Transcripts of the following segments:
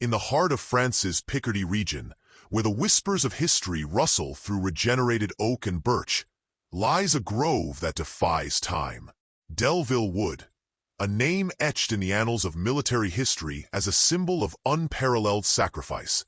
In the heart of France's Picardy region, where the whispers of history rustle through regenerated oak and birch, lies a grove that defies time. Delville Wood, a name etched in the annals of military history as a symbol of unparalleled sacrifice,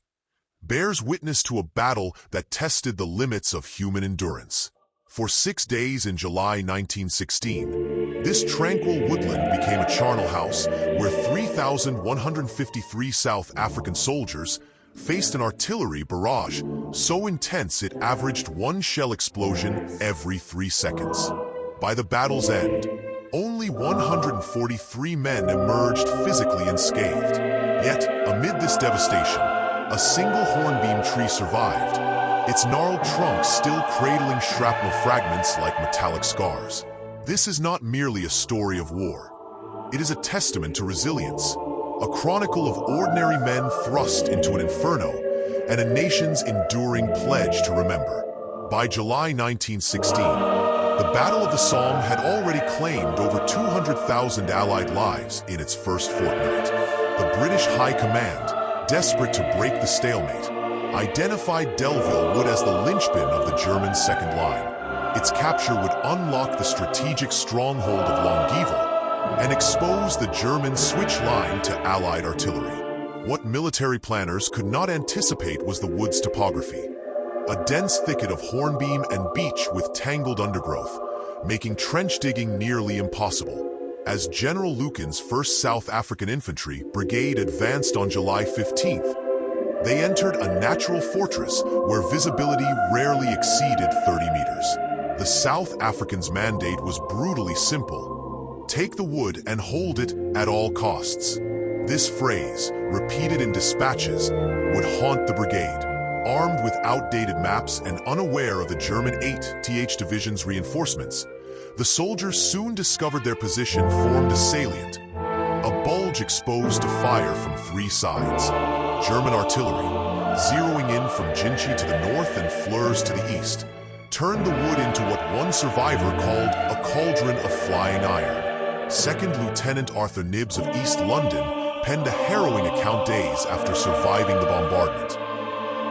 bears witness to a battle that tested the limits of human endurance. For 6 days in July 1916, this tranquil woodland became a charnel house where 3,153 South African soldiers faced an artillery barrage so intense it averaged 1 shell explosion every 3 seconds. By the battle's end, only 143 men emerged physically unscathed. Yet, amid this devastation, a single hornbeam tree survived, its gnarled trunk still cradling shrapnel fragments like metallic scars. This is not merely a story of war. It is a testament to resilience, a chronicle of ordinary men thrust into an inferno, and a nation's enduring pledge to remember. By July 1916, the Battle of the Somme had already claimed over 200,000 Allied lives in its first fortnight. The British High Command, desperate to break the stalemate, identified Delville Wood as the linchpin of the German second line. Its capture would unlock the strategic stronghold of Longueville and expose the German switch line to Allied artillery. What military planners could not anticipate was the wood's topography. A dense thicket of hornbeam and beech with tangled undergrowth, making trench digging nearly impossible. As General Lucan's 1st South African Infantry Brigade advanced on July 15th, they entered a natural fortress where visibility rarely exceeded 30 meters. The South Africans' mandate was brutally simple: take the wood and hold it at all costs. This phrase, repeated in dispatches, would haunt the brigade. Armed with outdated maps and unaware of the German 8th Division's reinforcements, the soldiers soon discovered their position formed a salient, a bulge exposed to fire from 3 sides. German artillery, zeroing in from Ginchy to the north and Flers to the east, turned the wood into what one survivor called a cauldron of flying iron. 2nd Lieutenant Arthur Nibbs of East London penned a harrowing account days after surviving the bombardment.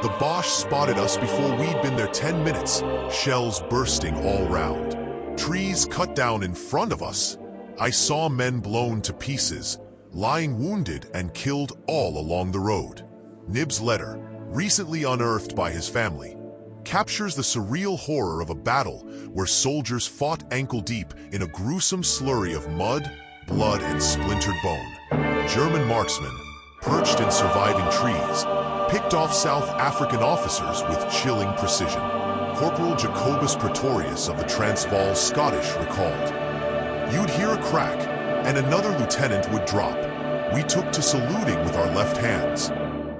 The Boche spotted us before we'd been there 10 minutes, shells bursting all round. Trees cut down in front of us. I saw men blown to pieces, lying wounded and killed all along the road. Nibbs' letter, recently unearthed by his family, captures the surreal horror of a battle where soldiers fought ankle-deep in a gruesome slurry of mud, blood, and splintered bone. German marksmen, perched in surviving trees, picked off South African officers with chilling precision. Corporal Jacobus Pretorius of the Transvaal Scottish recalled, "You'd hear a crack, and another lieutenant would drop. We took to saluting with our left hands,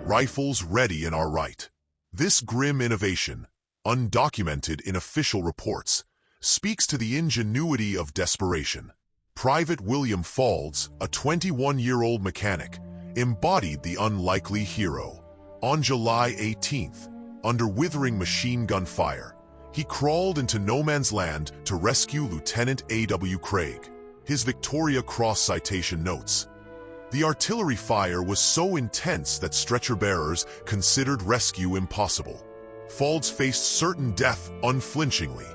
rifles ready in our right." This grim innovation, undocumented in official reports, speaks to the ingenuity of desperation. Private William Faulds, a 21-year-old mechanic, embodied the unlikely hero. On July 18th, under withering machine gun fire, he crawled into no man's land to rescue Lieutenant A.W. Craig. His Victoria Cross citation notes, "The artillery fire was so intense that stretcher-bearers considered rescue impossible. Faulds faced certain death unflinchingly."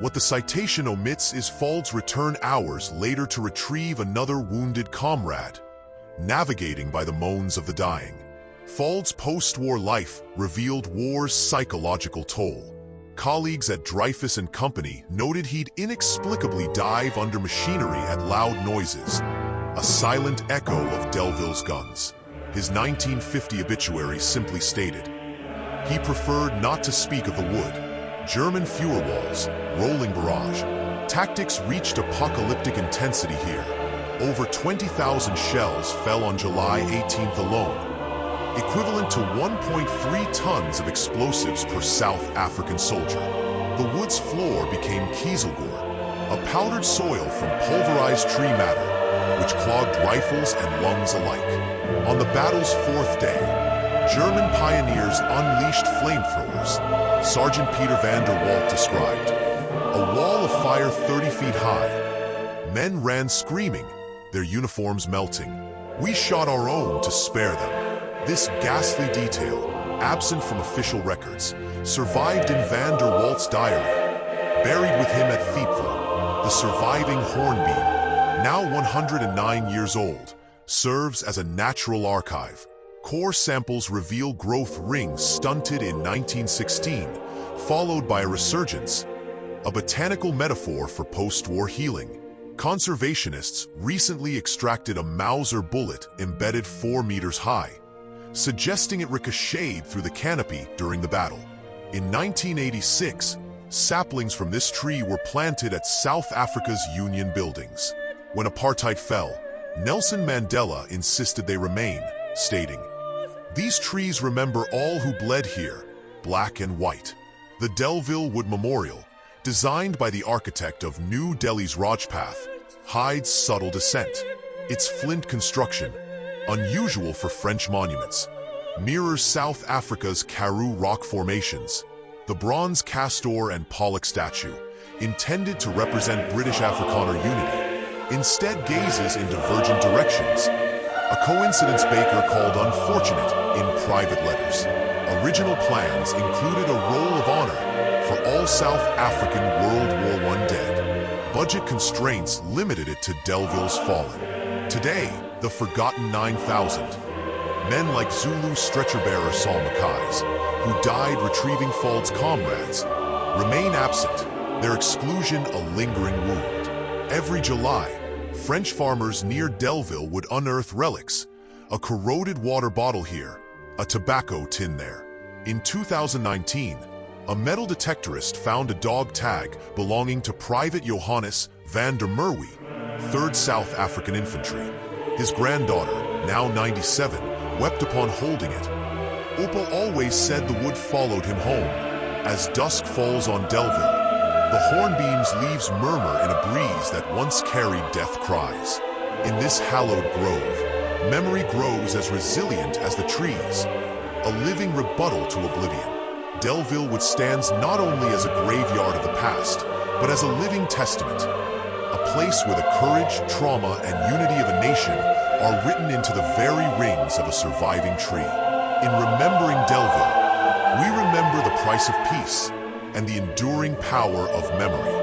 What the citation omits is Faulds' return hours later to retrieve another wounded comrade, navigating by the moans of the dying. Faulds' post-war life revealed war's psychological toll. Colleagues at Dreyfus and Company noted he'd inexplicably dive under machinery at loud noises, a silent echo of Delville's guns. His 1950 obituary simply stated, he preferred not to speak of the wood. German Führer walls, rolling barrage. Tactics reached apocalyptic intensity here. Over 20,000 shells fell on July 18th alone, equivalent to 1.3 tons of explosives per South African soldier. The wood's floor became kieselguhr, a powdered soil from pulverized tree matter, which clogged rifles and lungs alike. On the battle's 4th day, German pioneers unleashed flamethrowers, Sergeant Peter van der Walt described. A wall of fire 30 feet high. Men ran screaming, their uniforms melting. We shot our own to spare them. This ghastly detail, absent from official records, survived in van der Walt's diary. Buried with him at Thiepval, the surviving hornbeam, now 109 years old, serves as a natural archive. Core samples reveal growth rings stunted in 1916, followed by a resurgence, a botanical metaphor for post-war healing. Conservationists recently extracted a Mauser bullet embedded 4 meters high, suggesting it ricocheted through the canopy during the battle. In 1986, saplings from this tree were planted at South Africa's Union buildings. When apartheid fell, Nelson Mandela insisted they remain, stating, "These trees remember all who bled here, black and white." The Delville Wood Memorial, designed by the architect of New Delhi's Rajpath, hides subtle dissent. Its flint construction, unusual for French monuments, mirrors South Africa's Karoo rock formations. The bronze castor and Pollock statue, intended to represent British Afrikaner unity, instead gazes in divergent directions, a coincidence Baker called unfortunate in private letters. Original plans included a roll of honor for all South African World War I dead. Budget constraints limited it to Delville's fallen. Today, the forgotten 9,000. Men like Zulu stretcher-bearer Saul Mackay's, who died retrieving Fald's comrades, remain absent, their exclusion a lingering wound. Every July, French farmers near Delville would unearth relics, a corroded water bottle here, a tobacco tin there. In 2019, a metal detectorist found a dog tag belonging to Private Johannes van der Merwe, 3rd South African Infantry. His granddaughter, now 97, wept upon holding it. Opa always said the wood followed him home. As dusk falls on Delville, the hornbeam's leaves murmur in a breeze that once carried death cries. In this hallowed grove, memory grows as resilient as the trees, a living rebuttal to oblivion. Delville Wood stands not only as a graveyard of the past, but as a living testament, a place where the courage, trauma, and unity of a nation are written into the very rings of a surviving tree. In remembering Delville, we remember the price of peace and the enduring power of memory.